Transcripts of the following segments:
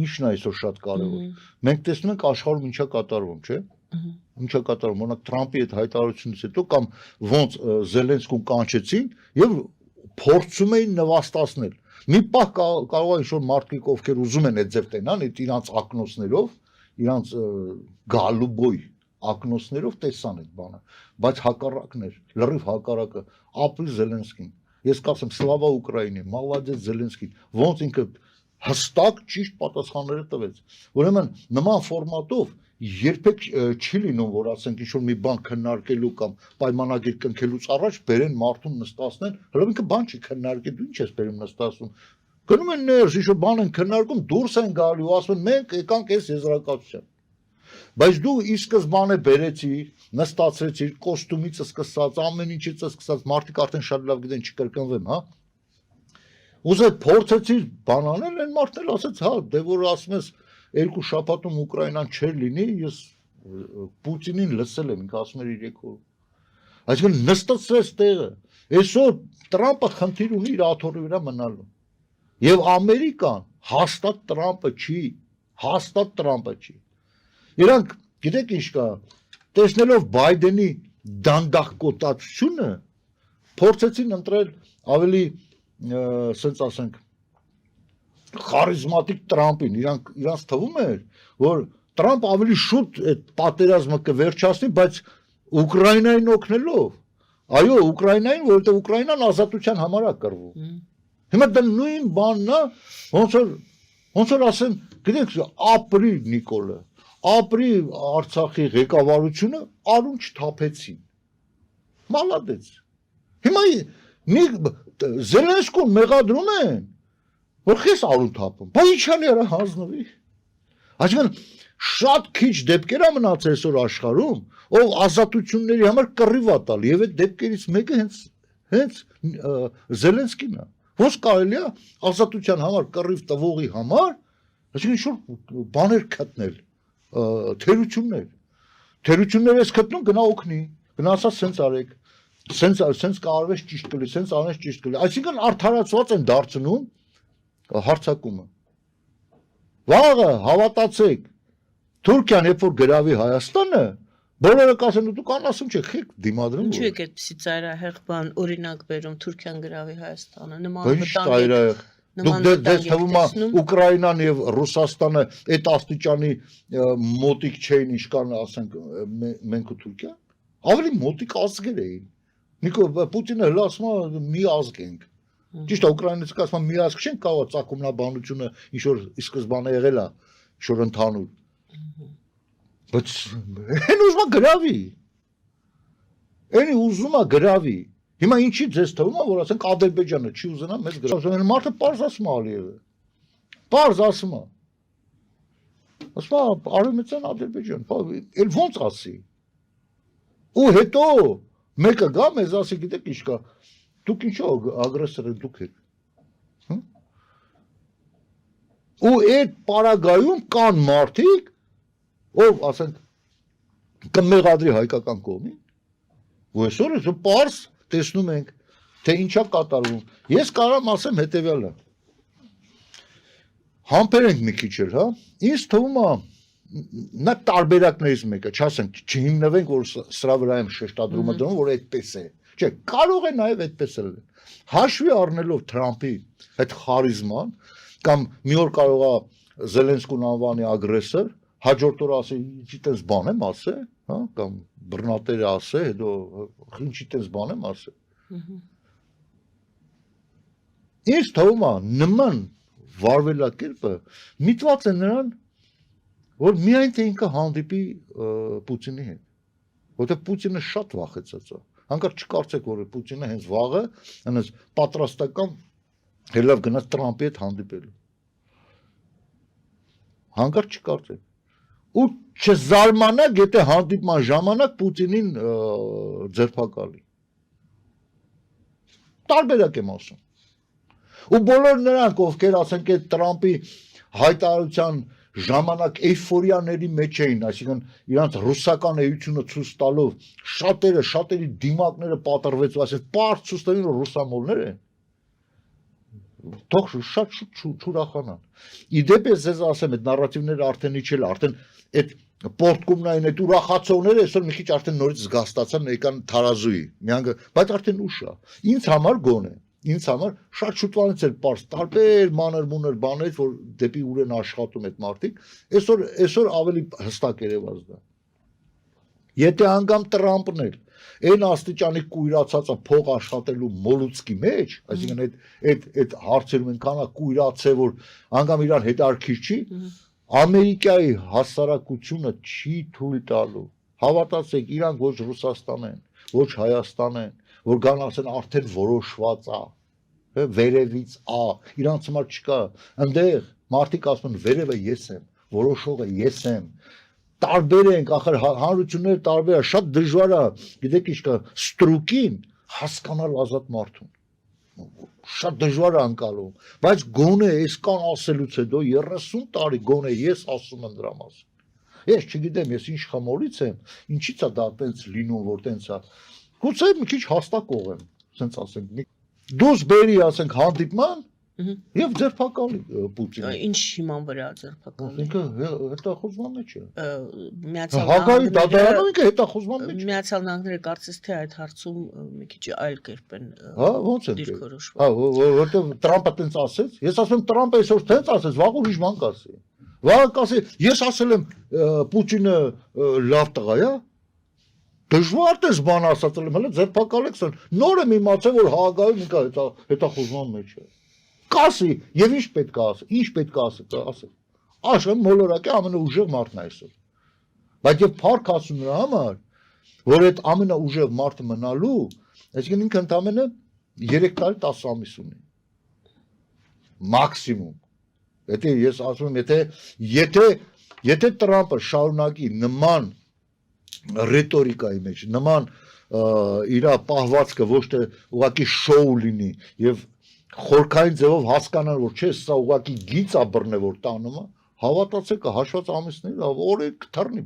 ինչն է այսօր շատ կարևոր։ Մենք տեսնում ենք աշխարհում ինչա կատարվում, չէ՞։ Ինչա կատարվում, օրինակ Թրամփի այդ հայտարարությունից հետո կամ ոնց Զելենսկուն կանչեցին եւ փորձում էին նվաստացնել։ Մի պահ կարող է ինչ-որ մարդիկ, ովքեր ուզում են այդ ձև տենան, այդ իրանց ակնոցներով, իրանց գալուբոյ ակնոցներով տեսան այդ բանը, բայց հակառակն էր, լրիվ հակառակը, ապրի Զելենսկին։ Ես կասեմ սլավա Ուկրաինի, մալադեց Զելենսկին, ոնց ինքը հստակ ճիշտ պատասխանները տվեց։ Ուրեմն նման ֆորմատով երբեք չի լինում, որ ասենք ինչ-որ մի բան քննարկելու կամ պայմանագիր կնքելուց առաջ բերեն մարդուն նստացնեն, հələ ինքը բան չի քննարկել, դու ինչ ես բերում նստացում։ Գնում են ներս, ինչ-որ բան են քննարկում, դուրս են գալու, ասում են մենք եկանք այս եզրակացության։ Բայց դու ի սկզբանե բերեցիր, նստացրեցիր, կոստյումից սկսած, ամեն ինչից սկսած, մարդիկ արդեն շատ լավ գիտեն չկրկնվեմ, հա։ Ուզել փորձեցիր բան անել, այն մարդն էլ ասեց, հա, դե որ ասում ես 2 շաբաթում Ուկրաինան չէր լինի, ես Պուտինին լսել եմ, ինքը ասում էր 3 օր։ Այսինքն նստացրեց տեղը։ Այսօր Տրամպը խնդիր ունի իր աթոռի վրա մնալու։ Եվ Ամերիկան հաստատ Տրամպը չի։ Իրանք գիտեք ինչ կա, տեսնելով Բայդենի դանդաղկոտացությունը, փորձեցին ընտրել ավելի, ասենց ասենք, խարիզմատիկ Տրամպին, իրանց թվում էր, որ Տրամպ ավելի շուտ այդ պատերազմը կվերջացնի, բայց Ուկրաինային օգնելով, այո, Ուկրաինային, որովհետև Ուկրաինան ազատության համար է կռվում։ Հիմա դա նույն բանն է, ոնց որ ասեն, գիտեք, ապրի Նիկոլը, ապրի Արցախի ղեկավարությունը արուն չթափեցին։ Մալադեց։ Հիմա Զելենսկուն մեղադրում են, որ քեզ արուն թափում, բայց ի՞նչ անի արա հանձնվի։ Այսինքն շատ քիչ դեպքեր է մնացել այսօր աշխարհում, ով ազատությունների համար կռիվ է տալ, եւ այդ դեպքերից մեկը հենց Զելենսկին է։ Ոնց կարելի է ազատության համար կռիվ տվողի համար, այսինքն ինչ-որ բաներ գտնել, թերություններ ես գտնում, գնա օգնի, գնա ասա սենց արեք, սենց կարվես ճիշտ կլի, սենց անես ճիշտ կլի, այսինքն արդարացված են դարձնում հարցակումը։ Վաղը հավատացեք, Թուրքիան երբ որ գրավի Հայաստանը, բոլորը կասեն դուք անասուն չեք, խեք դիմադրում։ Ինչու եք այդպեսի ծայրահեղ բան օրինակ բերում Թուրքիան գրավի Հայաստանը, Դուք դες թվում է Ուկրաինան եւ Ռուսաստանը այդ աստիճանի մոտիկ չէին, ինչքան ասենք մենք ու Թուրքիան, ավելի մոտիկ ազգեր էին։ Նիկո Պուտինը հենց ասում է մի ազգ ենք։ Ճիշտ է, Ուկրաինացի ասում մի ազգ չեն կարող ցակումնաբանությունը ինչ որ սկզբանե եղել է, ինչ որ ընդհանուր։ Բայց այն ուզում է գրավի։ Այն ուզում է գրավի։ Հիմա ինչի ձեզ թվում է, որ ասենք Ադրբեջանը չի ուզենա մեզ գրավի։ Մարդը պարզ ասում է Ալիևը։ Պարզ ասում է։ Ասում է Արևմտյան Ադրբեջան, էլ ոնց ասի։ Ու հետո մեկը գա մեզ ասի, գիտեք ինչ կա, դուք ինչո ագրեսոր եք, դուք եք։ Ու այդ պարագայում կան մարդիկ, ով ասենք կմեղադրի հայկական կողմին, ու այսօր այս պարզ տեսնում ենք, թե ինչա կատարվում։ Ես կարամ ասեմ հետևյալը։ Համբերենք մի քիչ էլ, հա։ Ինձ թվում է նա տարբերակներից մեկը, չասենք, չհիմնվենք, որ սրա վրա եմ շեշտադրումը դնում, որ այդպես է։ Չէ, կարող է նաև այդպես էլ։ Հաշվի առնելով Թրամփի այդ խարիզման, կամ մի օր կարող է Զելենսկուն անվանի ագրեսոր, հաջորդ օր ասի, ինչի տես բան եմ ասել, հա, կամ բռնատերը ասել, հետո ինչի տես բան եմ ասել։ Ինձ թվում է նման վարվելակերպը միտված է նրան, որ միայն թե ինքը հանդիպի Պուտինի հետ, որտեղ Պուտինը շատ վախեցած է։ Հանկարծ չկարծեք, որ Պուտինը հենց վաղը հենց պատրաստական հելավ գնաց Տրամփի հետ հանդիպելու։ Հանկարծ չկարծեք։ Ու չզարմանաք, եթե հանդիպման ժամանակ Պուտինին ձերբակալի։ Տարբերակ եմ ասում։ Ու բոլոր նրանք, ովքեր ասենք այդ Տրամփի հայտարարության ժամանակ էյֆորիաների մեջ էին, այսինքն իրանց ռուսական էությունը ցույց տալով շատերի դիմակները պատրվեցու, ասես պարզ ցույց տվին, որ ռուսամոլներ են։ Թող շատ շուտ ուրախանան։ Իդեպ ես ձեզ ասեմ, այդ նարատիվները արդեն իջել, արդեն այդ պորտկումնային այդ ուրախացողները այսօր մի քիչ արդեն նորից զգաստացան եկան թարազուի։ Միանգ, բայց արդեն ուշ է։ Ինձ համար գոնե, ինձ համար շատ շուտվանից էր པարզ տարբեր մանր-մունր բաներ, որ դեպի ուր են աշխատում այդ մարդիկ, այսօր ավելի հստակ երևաց դա։ Եթե անգամ Տրամպն էլ այն աստիճանի կույրացածը փող աշխատելու մոլուցկի մեջ, այսինքն այդ հարցերում այնքան է կույրացե, որ անգամ իրար հետարքիր չի, Ամերիկայի հասարակությունը չի թույլ տալու։ Հավատացեք, իրանք ոչ Ռուսաստան են, ոչ Հայաստան են, որ գան ասեն արդեն որոշված է, վերևից ա, իրանց համար չկա, այնտեղ մարդիկ ասում են վերևը ես եմ, որոշողը ես եմ, տարբեր ենք, ախր հանրությունները տարբեր է, շատ դժվար է, գիտեք ինչ կա, ստրուկին հասկանալ ազատ մարդուն, շատ դժվար է անցալում, բայց գոնե այսքան ասելուց հետո 30 տարի գոնե ես ասում եմ դրա մասին, ես չգիտեմ, ես ինչ խմորից եմ, ինչից է դա տենց լինում, որ տենց է, գուցե մի քիչ հաստակող եմ, սենց ասենք, դուս բերի ասենք հանդիպման, Եվ ձերբակալի Պուտինը։ Ինչ հիման վրա ձերբակալի։ Ինքը հետախուզման մեջ է։ Հակայի դատարանը ինքը հետախուզման մեջ է։ Միացյալ Նահանգները կարծես թե այդ հարցում մի քիչ այլ կերպ են ոնց են դիրքորոշվում։ որովհետև Տրամպը տենց ասեց։ Ես ասում եմ Տրամպը այսօր տենց ասեց, վաղ ուրիշ բան կասի։ Վաղ կասի, ես ասել եմ Պուտինը լավ տղա է։ Դժվար է բան ասածել եմ, հələ ձերբակալեք սան։ Նոր եմ իմացել, որ Հագայում ինքը հետախուզման մեջ է։ Կասի, եւ ինչ պետք է ասի, ինչ պետք է ասի։ Աշխարհի մոլորակի ամենաուժեղ մարդն է այսօր։ Բայց եւ փառք ասում նրա համար, որ այդ ամենաուժեղ մարդը մնալու, այսինքն ինքը ընդամենը 3 տարի 10 ամիս ունի։ Մաքսիմում։ Եթե ես ասում եմ, եթե Տրամպը շարունակի նման ռետորիկայի մեջ, նման իր պահվածքը ոչ թե ուղղակի շոու լինի եւ խորքային ձևով հասկանան, որ չէ, սա ուղղակի գիծ է բռնե, որ տանում է, հավատացեք, հաշված ամիսների օրը կթռնի,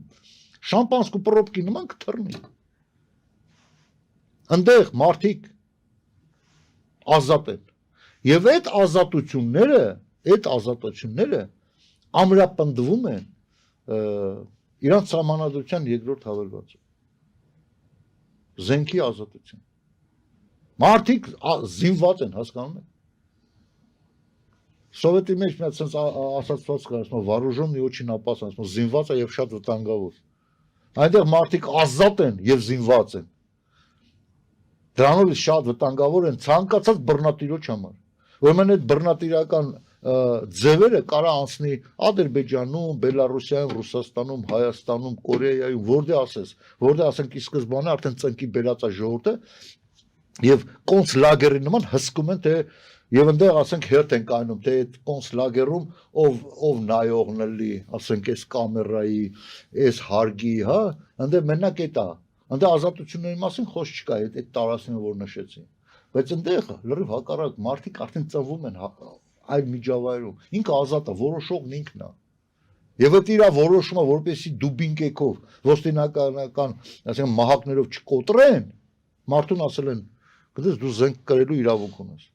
շամպանսկու պրոբկի նման կթռնի։ Այնտեղ մարդիկ ազատ են։ Եվ այդ ազատությունները ամրապնդվում են իրանց սահմանադրության երկրորդ հավելվածում։ Զենքի ազատություն։ Մարդիկ զինված են, հասկանում եք։ Սովետի մեջ մի հատ sense ասացված կար, ասում вооруженный очень опасен, ասում զինված է եւ շատ վտանգավոր։ Այնտեղ մարդիկ ազատ են եւ զինված են։ Դրանով շատ վտանգավոր են ցանկացած բռնատիրոջ համար։ Ուրեմն այդ բռնատիրական ձևերը կարա անցնի Ադրբեջանում, Բելարուսիայում, Ռուսաստանում, Հայաստանում, Կորեայում, որտեղ ասենք ի սկզբանե արդեն ծնկի բերած է ժողովուրդը եւ կոնցլագերի նման հսկում են թե եւ այնտեղ ասենք հերթ են կայնում թե այդ կոնցլագերում ով նայողն լի, ասենք այս կամերայի, այս հարգի, հա, այնտեղ մենակ էտա, այնտեղ ազատությունների մասին խոսք չկա, այդ տարածքները որ նշեցին, բայց այնտեղ լրիվ հակառակ մարդիկ արդեն ծնվում են այլ միջավայրում, ինքը ազատ է, որոշողն ինքն է։ Եվ այդ իր որոշումը, որպեսզի դուբինկեքով, ոստիկանական, ասենք մահակներով չկոտրեն, մարդուն ասել են, գիտես դու զենք կրելու իրավունք ունես։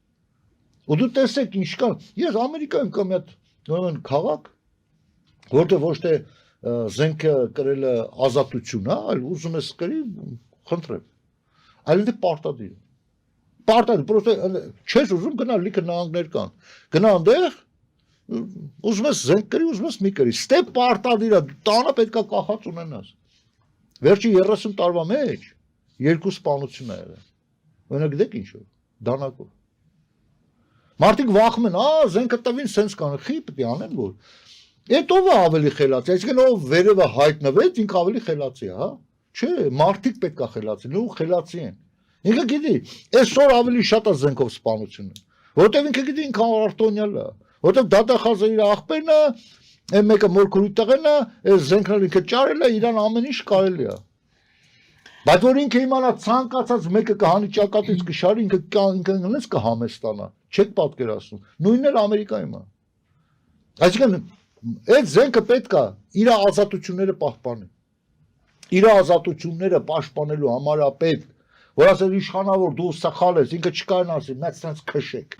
Ու դու տեսեք ինչ կան, ես Ամերիկայում կա մի հատ ուրեմն քաղաք, որտեղ ոչ թե զենքը կրելը ազատություն է, այլ ուզում ես կրի, խնդրեմ։ Այլ դե պարտադիր։ Պարտադիր, պրոստը չես ուզում գնալ լիքը նահանգներ կան։ Գնա այնտեղ, ուզում ես զենք կրի, ուզում ես մի կրի։ Ստե պարտադիր է, տանը պետքա կախած ունենաս։ Վերջի 30 տարվա մեջ 2 սպանություն է եղել։ Օրինակ գիտեք ինչով, դանակով։ Մարդիկ վախում են, զենքը տվին սենց կան, խի պետք է անեն որ։ Այդ ով է ավելի խելացի, այսինքն ով վերևը հայտնվեց, ինքը ավելի խելացի է, հա։ Չէ, մարդիկ պետք է խելացի, ու խելացի են։ Ինքը գիտի, այսօր ավելի շատ է զենքով սպանությունը, որովհետև ինքը գիտի ինքը արտոնյալ է, որովհետև դատախազը իր աղբերն է, այն մեկը մորքուրի տղեն է, այս զենքն ինքը ճարել է, իրան ամեն ինչ կարելի է։ Բայց որ ինքը իմանա ցանկացած մեկը կհանի ճակատից կշարի, ինքը ինքնից կհամեստանա, չեք պատկերացնում։ Նույնն էլ Ամերիկայում է։ Այսինքն այդ զենքը պետք է իր ազատությունները պահպանի։ Իր ազատությունները պաշտպանելու համար է պետք, որ ասել իշխանավոր դու սխալ ես, ինքը չկարողանա ասի, մեծ sense քշեք։